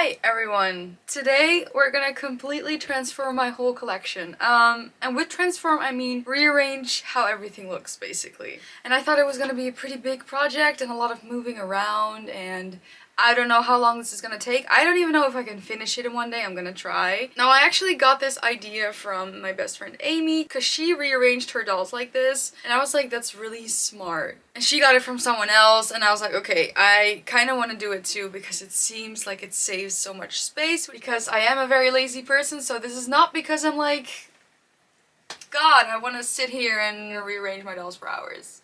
Hi everyone! Today we're gonna completely transform my whole collection. And with transform I mean rearrange how everything looks basically. And I thought it was gonna be a pretty big project and a lot of moving around, and I don't know how long this is gonna take. I don't even know if I can finish it in one day. I'm gonna try. Now I actually got this idea from my best friend Amy because she rearranged her dolls like this and I was like, that's really smart. And she got it from someone else and I was like, okay, I kind of want to do it too because it seems like it saves so much space, because I am a very lazy person. So this is not because I'm like, God, I want to sit here and rearrange my dolls for hours.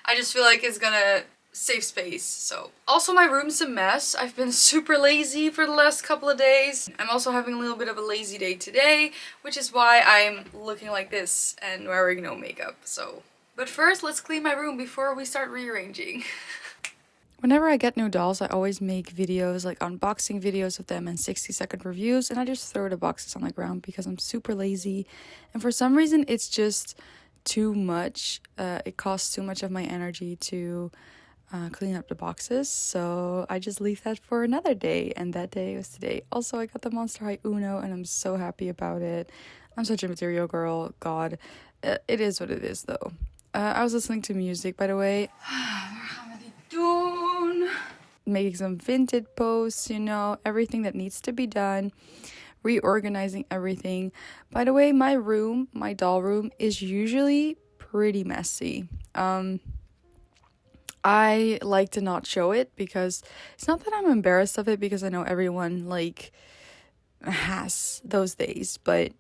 I just feel like it's gonna save space. So also my room's a mess. I've been super lazy for the last couple of days. I'm also having a little bit of a lazy day today, which is why I'm looking like this and wearing no makeup. So, but first let's clean my room before we start rearranging. Whenever I get new dolls, I always make videos, like unboxing videos of them and 60-second reviews, and I just throw the boxes on the ground because I'm super lazy. And for some reason it's just too much. It costs too much of my energy to clean up the boxes, so I just leave that for another day, and that day was today. Also, I got the Monster High Uno and I'm so happy about it. I'm such a material girl, God. It is what it is though. I was listening to music, by the way. Making some vintage posts, you know, everything that needs to be done. Reorganizing everything. By the way, my room, my doll room, is usually pretty messy. I like to not show it because it's not that I'm embarrassed of it, because I know everyone like has those days, but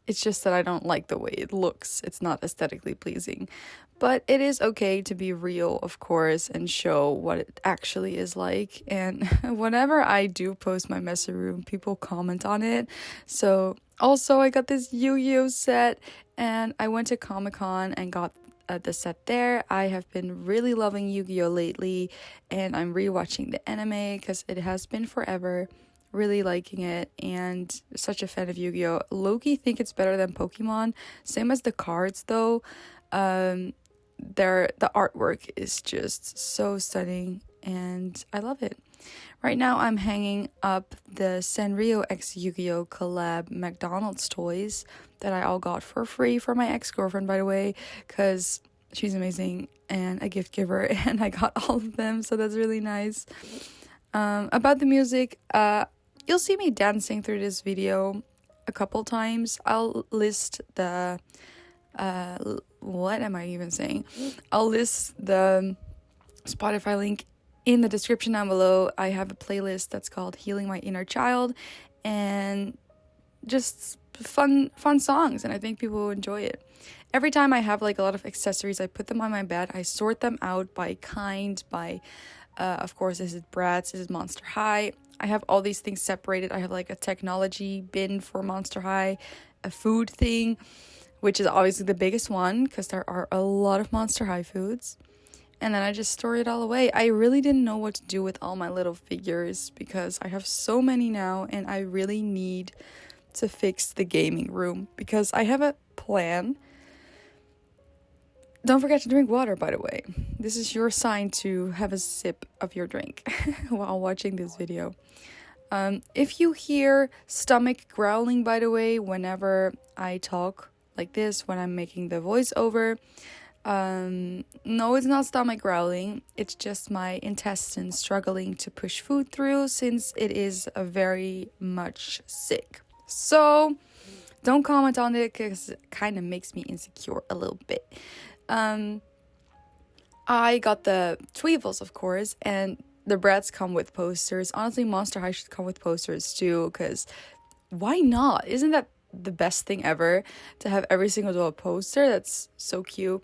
it's just that I don't like the way it looks. It's not aesthetically pleasing. But it is okay to be real, of course, and show what it actually is like. And whenever I do post my messy room, people comment on it. So also I got this Yu-Gi-Oh set, and I went to Comic-Con and got the set there. I have been really loving Yu-Gi-Oh lately, and I'm rewatching the anime because it has been forever. Really liking it, and such a fan of Yu-Gi-Oh. Low-key think it's better than Pokemon. Same as the cards though. The artwork is just so stunning and I love it. Right now I'm hanging up the Sanrio x Yu-Gi-Oh collab McDonald's toys that I all got for free from my ex-girlfriend, by the way, because she's amazing and a gift giver, and I got all of them, so that's really nice. About the music, you'll see me dancing through this video a couple times. I'll list the what am I even saying? I'll list the Spotify link in the description down below. I have a playlist that's called Healing My Inner Child, and just fun songs, and I think people will enjoy it. Every time I have like a lot of accessories, I put them on my bed. I sort them out by kind, by of course, this is Bratz, this is Monster High. I have all these things separated. I have like a technology bin for Monster High, a food thing, which is obviously the biggest one because there are a lot of Monster High foods. And then I just store it all away. I really didn't know what to do with all my little figures because I have so many now, and I really need to fix the gaming room because I have a plan. Don't forget to drink water, by the way. This is your sign to have a sip of your drink while watching this video. If you hear stomach growling, by the way, whenever I talk like this, when I'm making the voiceover, no, it's not stomach growling. It's just my intestines struggling to push food through since it is very much sick. So don't comment on it because it kind of makes me insecure a little bit. I got the Tweevils, of course, and the Bratz come with posters. Honestly, Monster High should come with posters too, because why not? Isn't that the best thing ever to have every single doll a poster? That's so cute.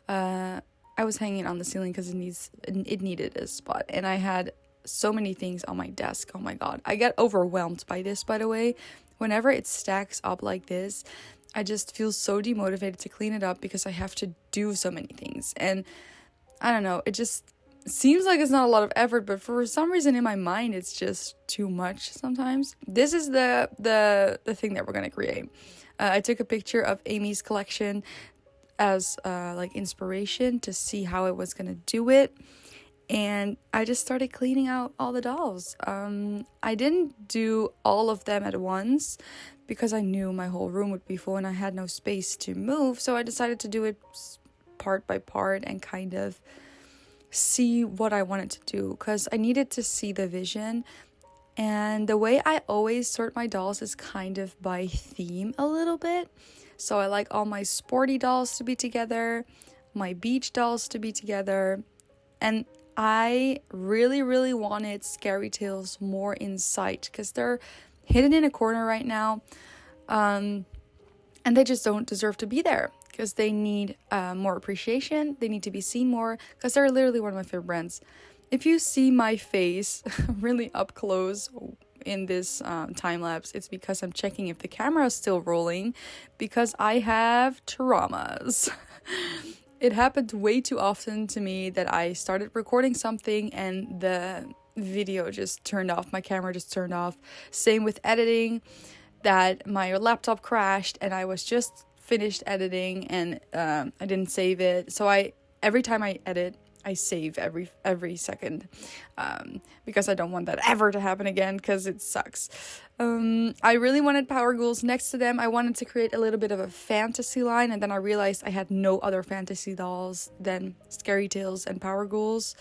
I was hanging on the ceiling because it needed a spot, and I had so many things on my desk. Oh my god, I get overwhelmed by this, by the way. Whenever it stacks up like this, I just feel so demotivated to clean it up because I have to do so many things, and I don't know, it just seems like it's not a lot of effort, but for some reason in my mind it's just too much sometimes. This is the thing that we're gonna create. I took a picture of Amy's collection as like inspiration to see how I was gonna do it, and I just started cleaning out all the dolls. I didn't do all of them at once because I knew my whole room would be full and I had no space to move, so I decided to do it part by part and kind of see what I wanted to do, because I needed to see the vision. And the way I always sort my dolls is kind of by theme a little bit. So I like all my sporty dolls to be together, my beach dolls to be together, and I really, really wanted Scary Tales more in sight because they're hidden in a corner right now, and they just don't deserve to be there because they need more appreciation. They need to be seen more because they're literally one of my favorite brands. If you see my face really up close in this time lapse, it's because I'm checking if the camera is still rolling, because I have traumas. It happened way too often to me that I started recording something and the video just turned off, my camera just turned off. Same with editing, that my laptop crashed and I was just finished editing and I didn't save it. So every time I edit, I save every second, because I don't want that ever to happen again, because it sucks. I really wanted Power Ghouls next to them. I wanted to create a little bit of a fantasy line, and then I realized I had no other fantasy dolls than Scary Tales and Power Ghouls,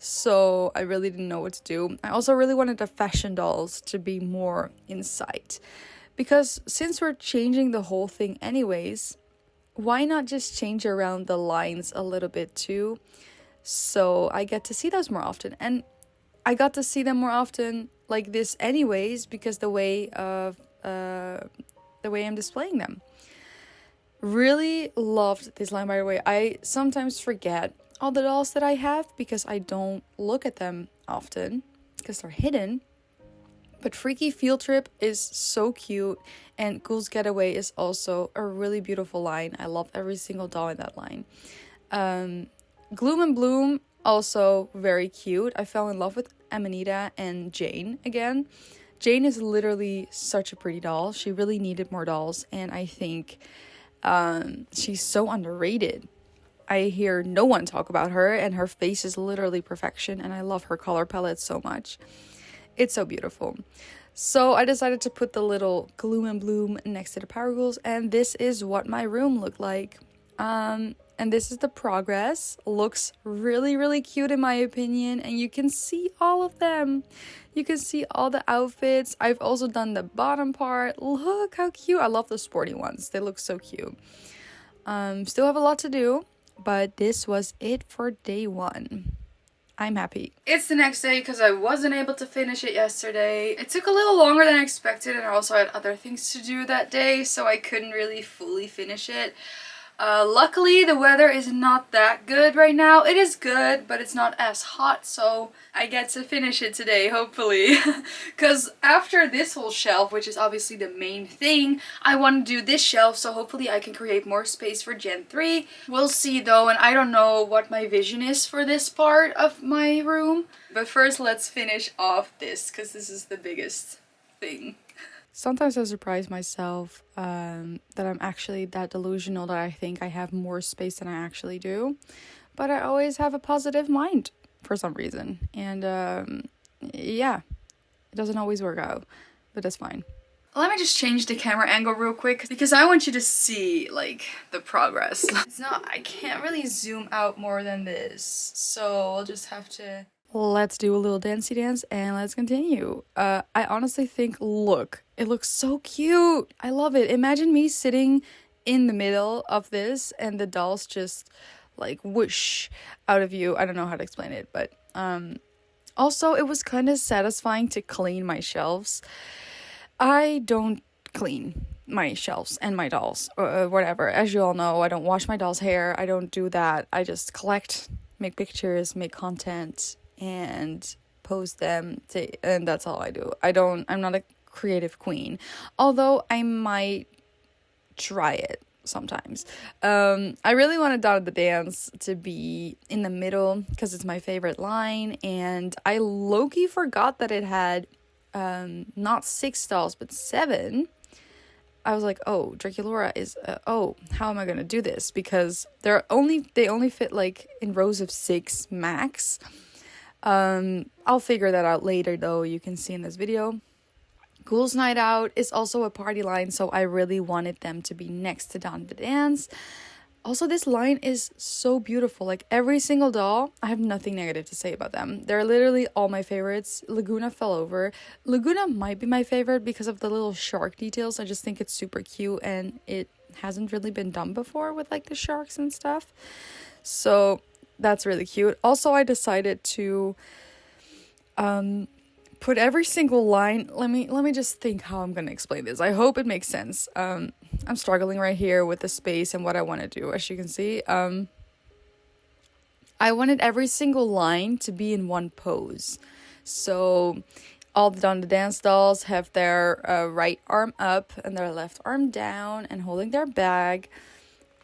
so I really didn't know what to do. I also really wanted the fashion dolls to be more in sight, because since we're changing the whole thing anyways, why not just change around the lines a little bit too? So I get to see those more often, and I got to see them more often like this anyways because the way I'm displaying them. Really loved this line, by the way. I sometimes forget all the dolls that I have because I don't look at them often because they're hidden. But Freaky Field Trip is so cute, and Ghouls Getaway is also a really beautiful line. I love every single doll in that line. Gloom and Bloom, also very cute. I fell in love with Amanita and Jane again. Jane is literally such a pretty doll. She really needed more dolls, and I think she's so underrated. I hear no one talk about her, and her face is literally perfection, and I love her color palette so much. It's so beautiful. So I decided to put the little Gloom and Bloom next to the Power Ghouls, and this is what my room looked like. And this is the progress. Looks really, really cute in my opinion, and you can see all of them. You can see all the outfits. I've also done the bottom part. Look how cute. I love the sporty ones. They look so cute. Still have a lot to do, but this was it for day 1. I'm happy. It's the next day because I wasn't able to finish it yesterday. It took a little longer than I expected, and I also had other things to do that day, so I couldn't really fully finish it. Luckily, the weather is not that good right now. It is good, but it's not as hot, so I get to finish it today, hopefully. Because after this whole shelf, which is obviously the main thing, I want to do this shelf, so hopefully I can create more space for Gen 3. We'll see though, and I don't know what my vision is for this part of my room. But first, let's finish off this, because this is the biggest thing. Sometimes I surprise myself that I'm actually that delusional that I think I have more space than I actually do. But I always have a positive mind for some reason. And yeah, it doesn't always work out, but that's fine. Let me just change the camera angle real quick because I want you to see like the progress. I can't really zoom out more than this, so I'll just have to... Let's do a little dancey dance and let's continue. I honestly think, look, it looks so cute. I love it. Imagine me sitting in the middle of this and the dolls just like whoosh out of you. I don't know how to explain it, but also it was kind of satisfying to clean my shelves. I don't clean my shelves and my dolls or whatever. As you all know, I don't wash my doll's hair. I don't do that. I just collect, make pictures, make content, and post them and that's all I do. I'm not a creative queen, although I might try it sometimes. I really wanted Dot of the Dance to be in the middle because it's my favorite line, and I low-key forgot that it had not 6 dolls but 7. I was like, oh, Draculaura is how am I gonna do this, because they only fit like in rows of 6 max. I'll figure that out later though, you can see in this video. Ghouls Night Out is also a party line, so I really wanted them to be next to Dawn of the Dance. Also, this line is so beautiful. Like, every single doll, I have nothing negative to say about them. They're literally all my favorites. Laguna fell over. Laguna might be my favorite because of the little shark details. I just think it's super cute, and it hasn't really been done before with like the sharks and stuff. So that's really cute. Also, I decided to put every single line. Let me just think how I'm gonna explain this. I hope it makes sense. I'm struggling right here with the space and what I want to do. As you can see, I wanted every single line to be in one pose. So all the Dawn the Dance dolls have their right arm up and their left arm down and holding their bag,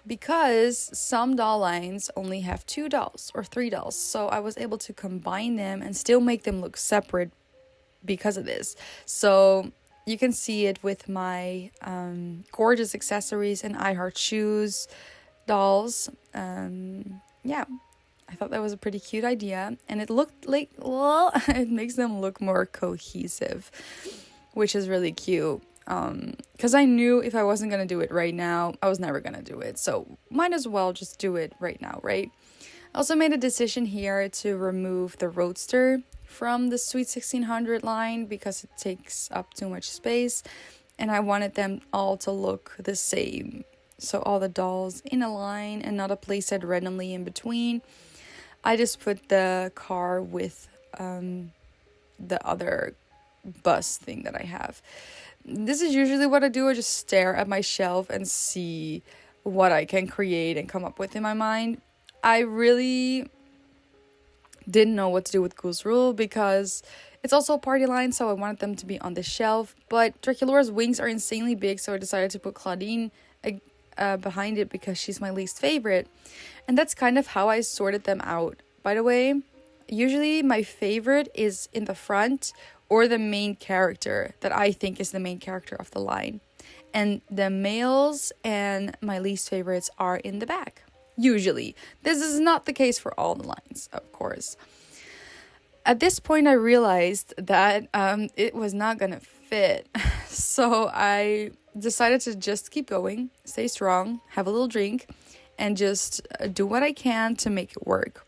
because some doll lines only have 2 dolls or 3 dolls. So I was able to combine them and still make them look separate because of this. So you can see it with my gorgeous accessories and I Heart Shoes dolls. Yeah, I thought that was a pretty cute idea, and it looked like, well, it makes them look more cohesive, which is really cute. Because I knew if I wasn't gonna do it right now, I was never gonna do it, so might as well just do it right now, right? I also made a decision here to remove the Roadster from the Sweet 1600 line because it takes up too much space, and I wanted them all to look the same. So all the dolls in a line and not a playset randomly in between. I just put the car with the other bus thing that I have. This is usually what I do. I just stare at my shelf and see what I can create and come up with in my mind. I really didn't know what to do with Ghouls Rule because it's also a party line, so I wanted them to be on the shelf. But Draculaura's wings are insanely big, so I decided to put Claudine behind it because she's my least favorite. And that's kind of how I sorted them out. By the way, usually my favorite is in the front or the main character that I think is the main character of the line. And the males and my least favorites are in the back. Usually. This is not the case for all the lines, of course. At this point, I realized that it was not gonna fit. So I decided to just keep going, stay strong, have a little drink, and just do what I can to make it work.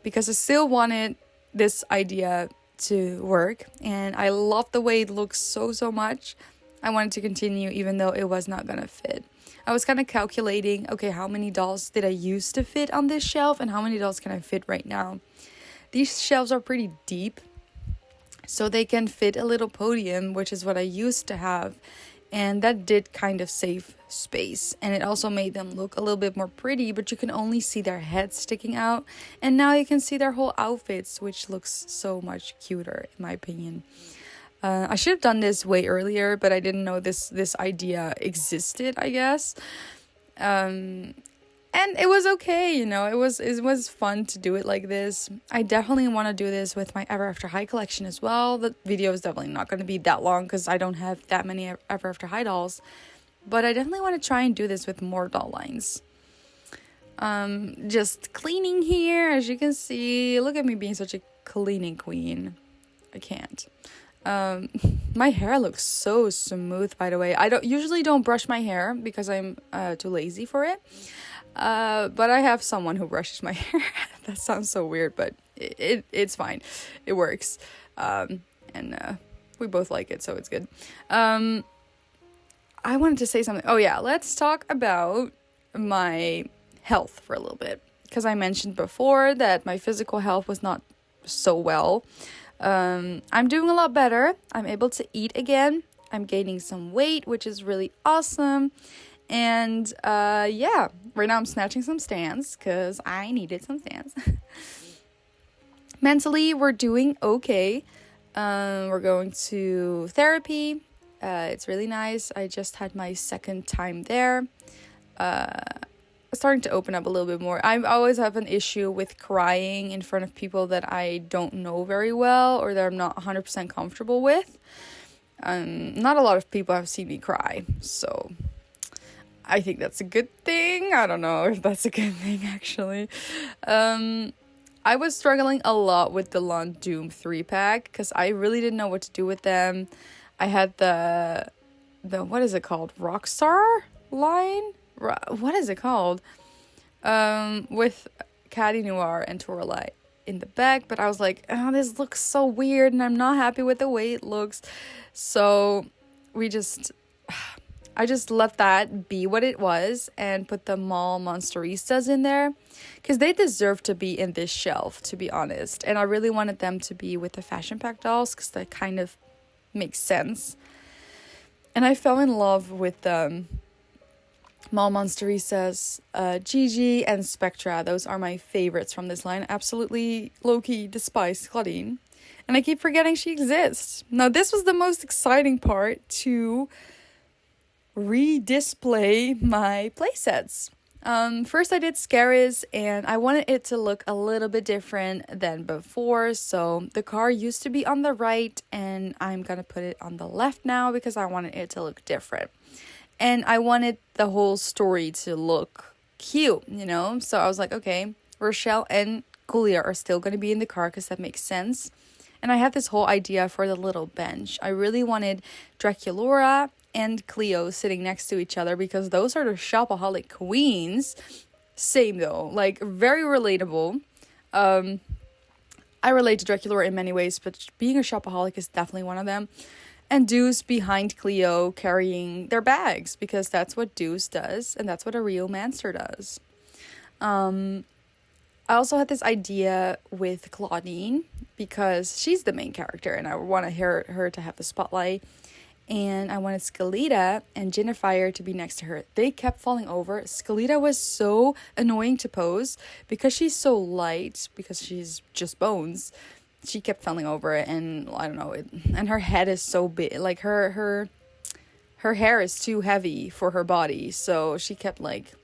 Because I still wanted this idea to work, and I love the way it looks so much. I wanted to continue even though it was not gonna fit. I was kind of calculating, okay, how many dolls did I used to fit on this shelf and how many dolls can I fit right now? These shelves are pretty deep, so they can fit a little podium, which is what I used to have, and that did kind of save space, and it also made them look a little bit more pretty, but you can only see their heads sticking out, and now you can see their whole outfits, which looks so much cuter in my opinion. I should have done this way earlier, but I didn't know this idea existed, I guess. And it was okay, you know, it was fun to do it like this. I definitely want to do this with my Ever After High collection as well. The video is definitely not going to be that long because I don't have that many Ever After High dolls. But I definitely want to try and do this with more doll lines. Just cleaning here, as you can see. Look at me being such a cleaning queen. I can't. My hair looks so smooth, by the way. I usually don't brush my hair because I'm too lazy for it. But I have someone who brushes my hair. That sounds so weird, but it's fine. It works. And we both like it, so it's good. I wanted to say something. Oh yeah, let's talk about my health for a little bit. Because I mentioned before that my physical health was not so well. I'm doing a lot better. I'm able to eat again. I'm gaining some weight, which is really awesome. And yeah, right now I'm snatching some stands because I needed some stands. Mentally, we're doing okay. We're going to therapy. It's really nice. I just had my second time there. Starting to open up a little bit more. I always have an issue with crying in front of people that I don't know very well or that I'm not 100% comfortable with. Not a lot of people have seen me cry, so I think that's a good thing. I don't know if that's a good thing, actually. I was struggling a lot with the Lawn Doom 3-pack because I really didn't know what to do with them. I had the what is it called? Rockstar line? What is it called? With Caddy Noir and Toralei in the back, but I was like, oh, this looks so weird and I'm not happy with the way it looks. So I just let that be what it was and put the Mall Monsteristas in there because they deserve to be in this shelf, to be honest. And I really wanted them to be with the Fashion Pack dolls because that kind of makes sense. And I fell in love with Mall Monsteristas, Gigi, and Spectra. Those are my favorites from this line. Absolutely low-key despise Claudine. And I keep forgetting she exists. Now, this was the most exciting part, to re-display my playsets. First I did Scaris, and I wanted it to look a little bit different than before, so the car used to be on the right and I'm gonna put it on the left now because I wanted it to look different. And I wanted the whole story to look cute, you know? So I was like, okay, Rochelle and Julia are still gonna be in the car because that makes sense. And I had this whole idea for the little bench. I really wanted Draculaura and Cleo sitting next to each other because those are the shopaholic queens. Same though, like very relatable. I relate to Draculaura in many ways, but being a shopaholic is definitely one of them. And Deuce behind Cleo carrying their bags because that's what Deuce does and that's what a real mancer does. I also had this idea with Claudine because she's the main character and I wanted her to have the spotlight. And I wanted Scalita and Jennifer to be next to her. They kept falling over. Scalita was so annoying to pose because she's so light, because she's just bones. She kept falling over and I don't know, and her head is so big. Like her hair is too heavy for her body. So she kept like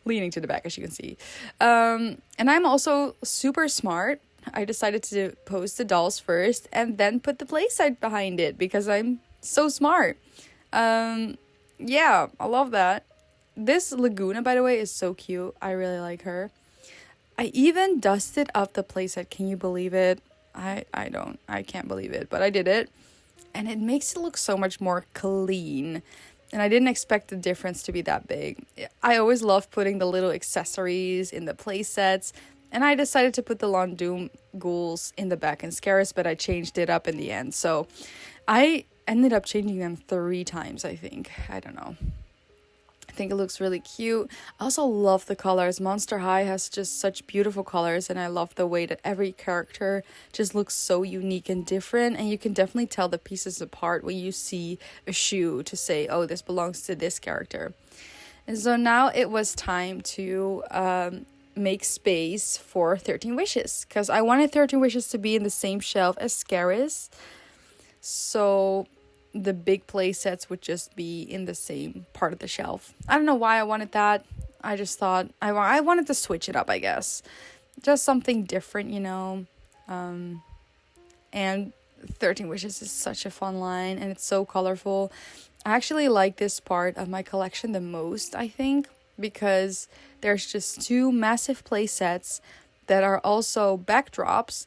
leaning to the back, as you can see. And I'm also super smart. I decided to pose the dolls first and then put the playset behind it because I'm so smart. Yeah, I love that. This Laguna, by the way, is so cute. I really like her. I even dusted up the playset. Can you believe it? I can't believe it, but I did it. And it makes it look so much more clean. And I didn't expect the difference to be that big. I always love putting the little accessories in the playsets. And I decided to put the Lawn Doom ghouls in the back and Scaris, but I changed it up in the end. So I ended up changing them 3 times, I think. I don't know. I think it looks really cute. I also love the colors. Monster High has just such beautiful colors, and I love the way that every character just looks so unique and different, and you can definitely tell the pieces apart when you see a shoe to say, oh, this belongs to this character. And so now it was time to make space for 13 Wishes, because I wanted 13 Wishes to be in the same shelf as Scaris. So the big play sets would just be in the same part of the shelf. I don't know why I wanted that. I just thought I wanted to switch it up, I guess. Just something different, you know. And 13 Wishes is such a fun line and it's so colorful. I actually like this part of my collection the most, I think, because there's just 2 massive play sets that are also backdrops.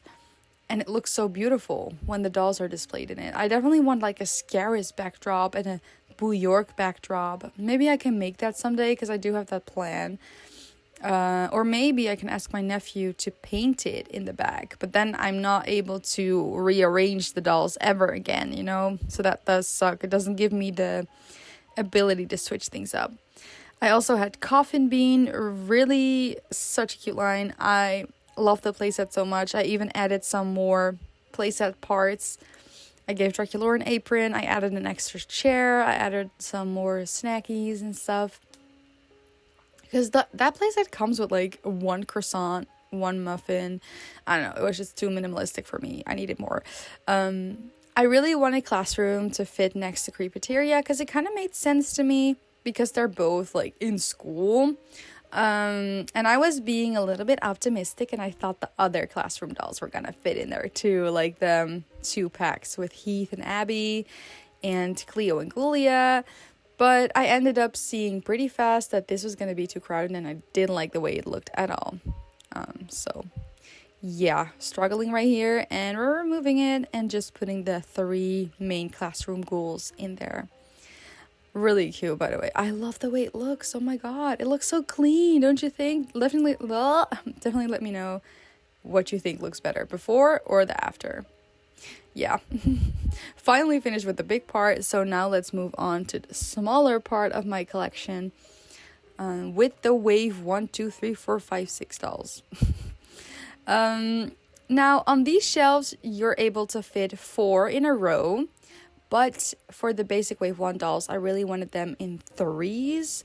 And it looks so beautiful when the dolls are displayed in it. I definitely want like a Scaris backdrop and a Boo York backdrop. Maybe I can make that someday because I do have that plan. Or maybe I can ask my nephew to paint it in the back. But then I'm not able to rearrange the dolls ever again, you know? So that does suck. It doesn't give me the ability to switch things up. I also had Coffin Bean. Really such a cute line. I love the playset so much. I even added some more playset parts. I gave Draculaura an apron. I added an extra chair. I added some more snackies and stuff. Because that playset comes with like 1 croissant, 1 muffin. I don't know. It was just too minimalistic for me. I needed more. I really wanted Classroom to fit next to Creepateria because it kind of made sense to me because they're both like in school. And I was being a little bit optimistic and I thought the other Classroom dolls were gonna fit in there too, like the 2 packs with Heath and Abby and Cleo and Julia. But I ended up seeing pretty fast that this was gonna be too crowded and I didn't like the way it looked at all. So yeah, struggling right here, and we're removing it and just putting the 3 main classroom ghouls in there. Really cute, by the way. I love the way it looks. Oh my god, it looks so clean, don't you think? Definitely let me know what you think looks better, before or the after. Yeah. Finally finished with the big part, so now let's move on to the smaller part of my collection, with the wave 1, 2, 3, 4, 5, 6 dolls. Now on these shelves you're able to fit 4 in a row, but for the basic wave 1 dolls I really wanted them in 3s,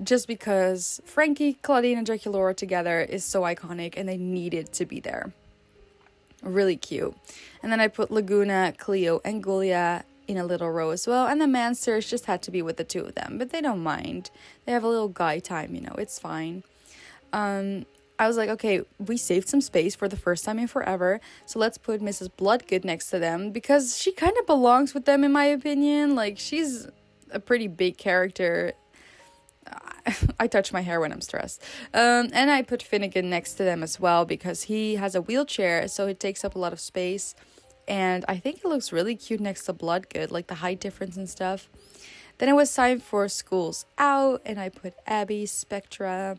just because Frankie, Claudine and Draculaura together is so iconic and they needed to be there. Really cute. And then I put Laguna, Cleo and Gulia in a little row as well, and the Mansters just had to be with the 2 of them, but they don't mind. They have a little guy time, you know, it's fine. I was like, okay, we saved some space for the first time in forever, so let's put Mrs. Bloodgood next to them, because she kind of belongs with them in my opinion. Like, she's a pretty big character. I touch my hair when I'm stressed. And I put Finnegan next to them as well, because he has a wheelchair, so it takes up a lot of space, and I think it looks really cute next to Bloodgood, like the height difference and stuff. Then it was time for Schools Out, and I put Abby, Spectra,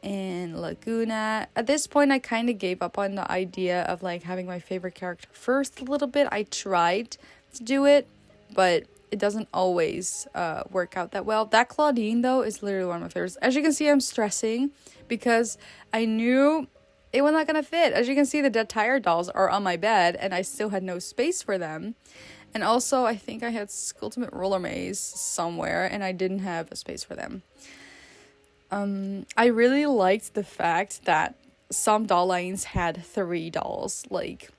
and Laguna. At this point I kind of gave up on the idea of like having my favorite character first a little bit. I tried to do it, but it doesn't always work out that well. That Claudine though is literally one of my favorites. As you can see, I'm stressing because I knew it was not gonna fit. As you can see, the Dead Tired dolls are on my bed and I still had no space for them. And also I think I had Ultimate Roller Maze somewhere and I didn't have a space for them. I really liked the fact that some doll lines had 3 dolls, like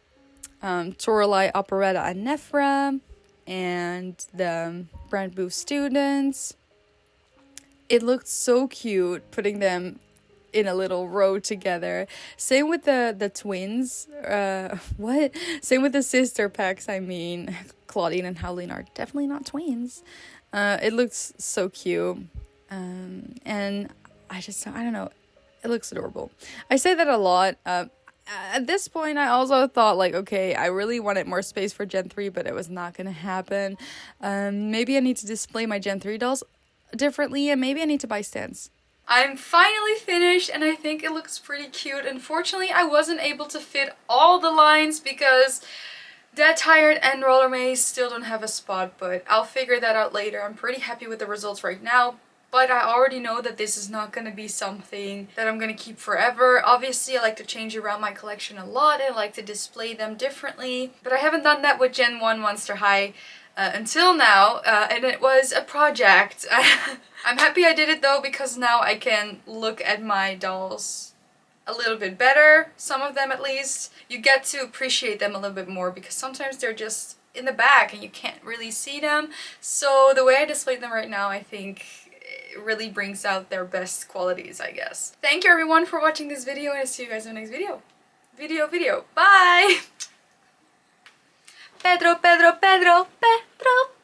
Toralei, Operetta, and Nephra, and the Brand Booth students. It looked so cute putting them in a little row together. Same with the twins. Same with the sister packs. I mean, Claudine and Howlin are definitely not twins. It looks so cute. And I don't know, it looks adorable. I say that a lot. At this point I also thought like, okay, I really wanted more space for Gen 3, but it was not gonna happen. Maybe I need to display my Gen 3 dolls differently, and maybe I need to buy stands. I'm finally finished and I think it looks pretty cute. Unfortunately I wasn't able to fit all the lines because Dead Tired and Roller Maze still don't have a spot, but I'll figure that out later. I'm pretty happy with the results right now, but I already know that this is not going to be something that I'm going to keep forever. Obviously, I like to change around my collection a lot and I like to display them differently, but I haven't done that with Gen 1 Monster High until now, and it was a project. I'm happy I did it though, because now I can look at my dolls a little bit better, some of them at least. You get to appreciate them a little bit more because sometimes they're just in the back and you can't really see them. So the way I displayed them right now, I think it really brings out their best qualities, I guess. Thank you everyone for watching this video, and I'll see you guys in the next video. Bye! Pedro, Pedro, Pedro, Pedro.